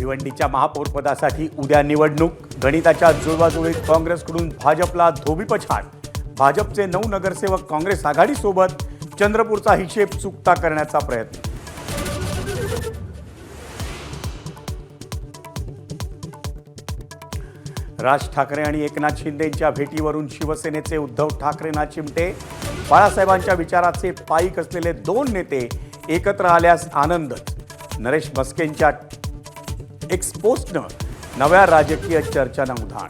भिवंडीच्या महापौरपदासाठी उद्या निवडणूक. गणिताच्या जुळवाजुळीत काँग्रेसकडून भाजपला धोबीपछाड. भाजपचे 9 नगरसेवक काँग्रेस आघाडीसोबत. चंद्रपूरचा हिशेब चुकता करण्याचा प्रयत्न. राज ठाकरे आणि एकनाथ शिंदेंच्या भेटीवरून शिवसेनेचे उद्धव ठाकरेंना चिमटे. बाळासाहेबांच्या विचाराचे पाईक असलेले 2 नेते एकत्र आल्यास आनंदच. नरेश मस्केंच्या एक्सपोस्टनं नव्या राजकीय चर्चांना उधाण.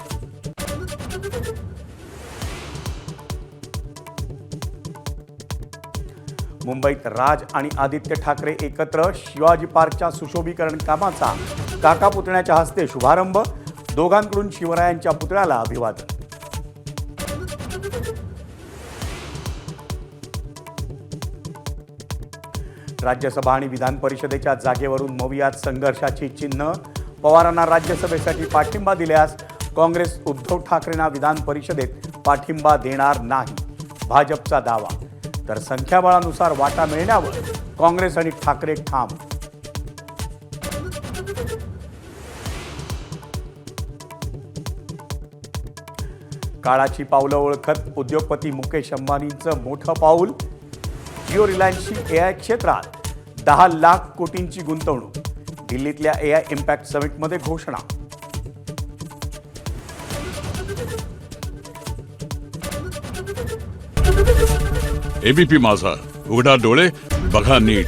मुंबईत राज आणि आदित्य ठाकरे एकत्र. शिवाजी पार्कच्या सुशोभीकरण कामाचा काका पुतण्याच्या हस्ते शुभारंभ. दोघांकडून शिवरायांच्या पुतळ्याला अभिवादन. राज्यसभा आणि विधान परिषदेच्या जागेवरून मवियात संघर्षाची चिन्ह. पवारांना राज्यसभेसाठी पाठिंबा दिल्यास काँग्रेस उद्धव ठाकरेंना विधान परिषदेत पाठिंबा देणार नाही, भाजपचा दावा. तर संख्याबळानुसार वाटा मिळण्यावर काँग्रेस आणि ठाकरे ठाम. काळाची पावलं ओळखत उद्योगपती मुकेश अंबानींचं मोठं पाऊल. जिओ रिलायन्सची एआय क्षेत्रात 10 लाख कोटींची गुंतवणूक. दिल्लीतल्या एआय इम्पॅक्ट समिटमध्ये घोषणा. एबीपी माझा, उघडा डोळे बघा नीट.